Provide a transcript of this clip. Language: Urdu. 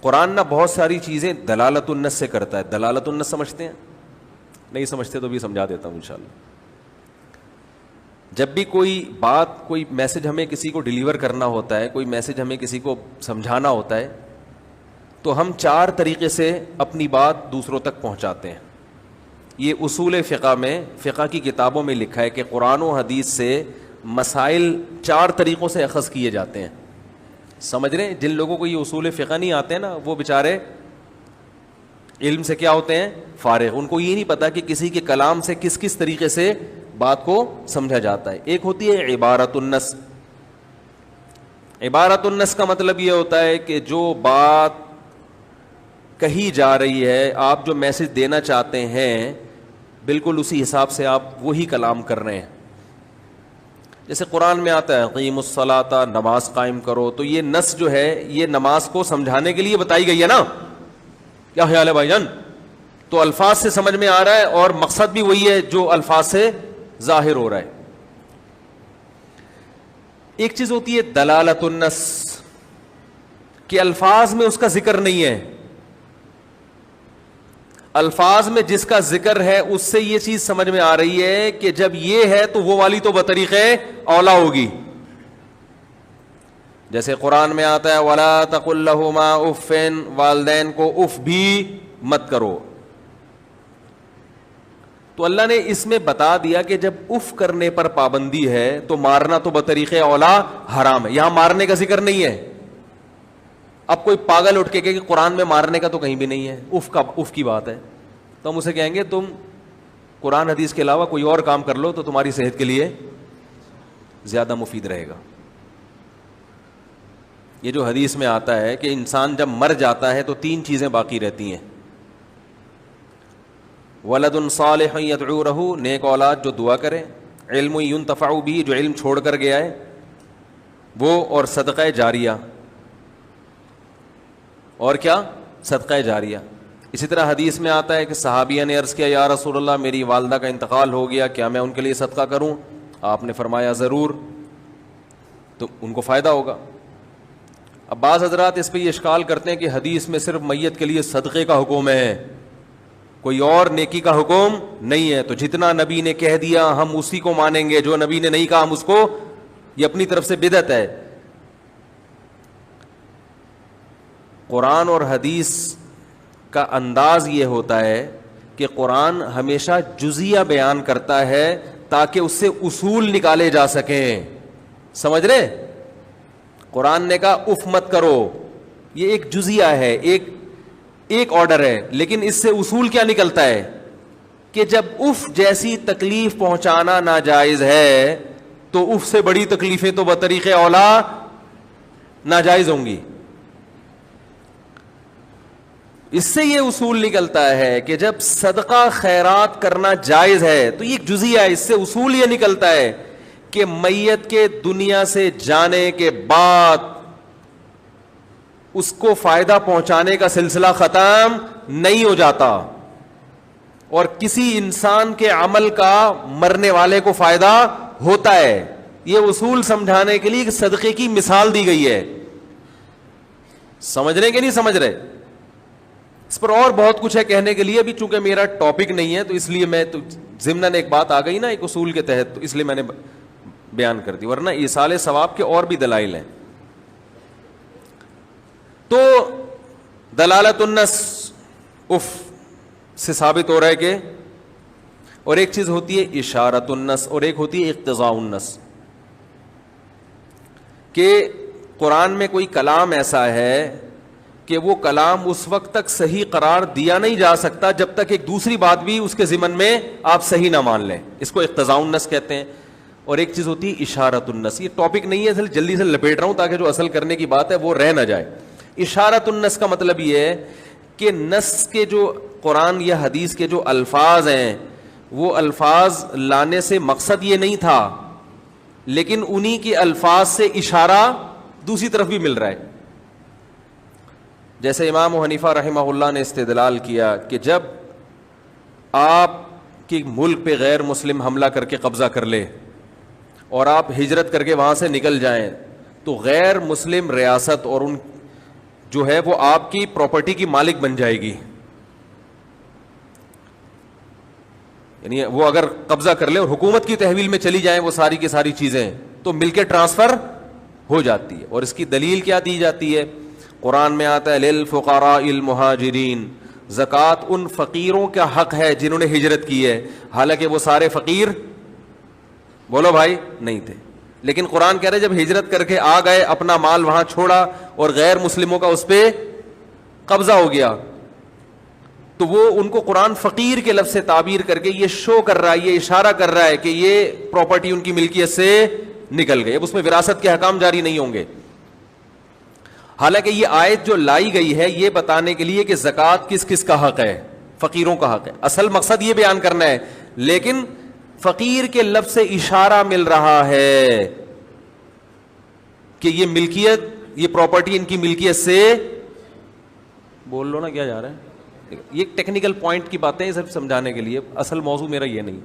قرآن نہ بہت ساری چیزیں دلالت النص سے کرتا ہے. دلالت النص سمجھتے ہیں؟ نہیں سمجھتے تو بھی سمجھا دیتا ہوں انشاءاللہ. جب بھی کوئی بات، کوئی میسج ہمیں کسی کو ڈیلیور کرنا ہوتا ہے، کوئی میسج ہمیں کسی کو سمجھانا ہوتا ہے، تو ہم 4 طریقے سے اپنی بات دوسروں تک پہنچاتے ہیں. یہ اصول فقہ میں، فقہ کی کتابوں میں لکھا ہے کہ قرآن و حدیث سے مسائل 4 طریقوں سے اخذ کیے جاتے ہیں. سمجھ رہے ہیں؟ جن لوگوں کو یہ اصول فقہ نہیں آتے ہیں نا، وہ بیچارے علم سے کیا ہوتے ہیں؟ فارغ. ان کو یہ نہیں پتا کہ کسی کے کلام سے کس کس طریقے سے بات کو سمجھا جاتا ہے. ایک ہوتی ہے عبارت النص. عبارت النص کا مطلب یہ ہوتا ہے کہ جو بات کہی جا رہی ہے، آپ جو میسج دینا چاہتے ہیں، بالکل اسی حساب سے آپ وہی کلام کر رہے ہیں. جیسے قرآن میں آتا ہے اقیموا الصلاۃ، نماز قائم کرو، تو یہ نص جو ہے یہ نماز کو سمجھانے کے لیے بتائی گئی ہے نا. کیا خیال ہے بھائی جان؟ تو الفاظ سے سمجھ میں آ رہا ہے اور مقصد بھی وہی ہے جو الفاظ سے ظاہر ہو رہا ہے. ایک چیز ہوتی ہے دلالت النص، کہ الفاظ میں اس کا ذکر نہیں ہے، الفاظ میں جس کا ذکر ہے اس سے یہ چیز سمجھ میں آ رہی ہے کہ جب یہ ہے تو وہ والی تو بطریق اولا ہوگی. جیسے قرآن میں آتا ہے وَلَا تَقُلْ لَهُمَا اُفٍّ، والدین کو اف بھی مت کرو. تو اللہ نے اس میں بتا دیا کہ جب اف کرنے پر پابندی ہے تو مارنا تو بطریق اولا حرام ہے. یہاں مارنے کا ذکر نہیں ہے. اب کوئی پاگل اٹھ کے کہ قرآن میں مارنے کا تو کہیں بھی نہیں ہے، اف کی بات ہے، تو ہم اسے کہیں گے تم قرآن حدیث کے علاوہ کوئی اور کام کر لو تو تمہاری صحت کے لیے زیادہ مفید رہے گا. یہ جو حدیث میں آتا ہے کہ انسان جب مر جاتا ہے تو 3 چیزیں باقی رہتی ہیں: ولد صالح یدعو لہ، نیک اولاد جو دعا کرے، علم ینتفع بہ، جو علم چھوڑ کر گیا ہے وہ، اور صدقہ جاریہ. اور کیا؟ صدقہ جاریہ. اسی طرح حدیث میں آتا ہے کہ صحابیہ نے عرض کیا یا رسول اللہ میری والدہ کا انتقال ہو گیا، کیا میں ان کے لیے صدقہ کروں؟ آپ نے فرمایا ضرور، تو ان کو فائدہ ہوگا. اب بعض حضرات اس پہ یہ اشکال کرتے ہیں کہ حدیث میں صرف میت کے لیے صدقے کا حکم ہے، کوئی اور نیکی کا حکم نہیں ہے، تو جتنا نبی نے کہہ دیا ہم اسی کو مانیں گے، جو نبی نے نہیں کہا ہم اس کو، یہ اپنی طرف سے بدعت ہے. قرآن اور حدیث کا انداز یہ ہوتا ہے کہ قرآن ہمیشہ جزیہ بیان کرتا ہے تاکہ اس سے اصول نکالے جا سکیں. سمجھ رہے؟ قرآن نے کہا اف مت کرو، یہ ایک جزیہ ہے، ایک آرڈر ہے، لیکن اس سے اصول کیا نکلتا ہے کہ جب اف جیسی تکلیف پہنچانا ناجائز ہے تو اف سے بڑی تکلیفیں تو بطریق اولا ناجائز ہوں گی. اس سے یہ اصول نکلتا ہے کہ جب صدقہ خیرات کرنا جائز ہے تو یہ ایک جزیہ ہے، اس سے اصول یہ نکلتا ہے کہ میت کے دنیا سے جانے کے بعد اس کو فائدہ پہنچانے کا سلسلہ ختم نہیں ہو جاتا، اور کسی انسان کے عمل کا مرنے والے کو فائدہ ہوتا ہے. یہ اصول سمجھانے کے لیے صدقے کی مثال دی گئی ہے. سمجھ رہے کہ نہیں سمجھ رہے؟ اس پر اور بہت کچھ ہے کہنے کے لیے بھی، چونکہ میرا ٹاپک نہیں ہے تو اس لیے میں تو ضمناً ایک بات آ گئی نا ایک اصول کے تحت، تو اس لیے میں نے بیان کر دی، ورنہ ایصال ثواب کے اور بھی دلائل ہیں. تو دلالت النص اف سے ثابت ہو رہا ہے کہ، اور ایک چیز ہوتی ہے اشارت النص اور ایک ہوتی ہے اقتضاء النص، کہ قرآن میں کوئی کلام ایسا ہے کہ وہ کلام اس وقت تک صحیح قرار دیا نہیں جا سکتا جب تک ایک دوسری بات بھی اس کے ضمن میں آپ صحیح نہ مان لیں. اس کو اقتضاء النص کہتے ہیں. اور ایک چیز ہوتی ہے اشارت النص. یہ ٹاپک نہیں ہے، اصل جلدی سے لپیٹ رہا ہوں تاکہ جو اصل کرنے کی بات ہے وہ رہ نہ جائے. اشارت النص کا مطلب یہ ہے کہ نص کے جو قرآن یا حدیث کے جو الفاظ ہیں وہ الفاظ لانے سے مقصد یہ نہیں تھا، لیکن انہی کے الفاظ سے اشارہ دوسری طرف بھی مل رہا ہے. جیسے امام حنیفہ رحمہ اللہ نے استدلال کیا کہ جب آپ کے ملک پہ غیر مسلم حملہ کر کے قبضہ کر لے اور آپ ہجرت کر کے وہاں سے نکل جائیں تو غیر مسلم ریاست اور ان جو ہے وہ آپ کی پراپرٹی کی مالک بن جائے گی. یعنی وہ اگر قبضہ کر لے اور حکومت کی تحویل میں چلی جائیں وہ ساری کی ساری چیزیں, تو مل کے ٹرانسفر ہو جاتی ہے. اور اس کی دلیل کیا دی جاتی ہے؟ قرآن میں آتا ہے للفقراء المہاجرین, زکوٰۃ ان فقیروں کا حق ہے جنہوں نے ہجرت کی ہے. حالانکہ وہ سارے فقیر بولو بھائی نہیں تھے, لیکن قرآن کہہ رہے جب ہجرت کر کے آ گئے, اپنا مال وہاں چھوڑا اور غیر مسلموں کا اس پہ قبضہ ہو گیا, تو وہ ان کو قرآن فقیر کے لفظ سے تعبیر کر کے یہ شو کر رہا ہے, یہ اشارہ کر رہا ہے کہ یہ پراپرٹی ان کی ملکیت سے نکل گئی, اب اس میں وراثت کے حکام جاری نہیں ہوں گے. حالانکہ یہ آیت جو لائی گئی ہے یہ بتانے کے لیے کہ زکوٰۃ کس کس کا حق ہے, فقیروں کا حق ہے. اصل مقصد یہ بیان کرنا ہے, لیکن فقیر کے لفظ سے اشارہ مل رہا ہے کہ یہ ملکیت, یہ پراپرٹی ان کی ملکیت سے, بول لو نا کیا جا رہا ہے. یہ ٹیکنیکل پوائنٹ کی باتیں صرف سمجھانے کے لیے, اصل موضوع میرا یہ نہیں.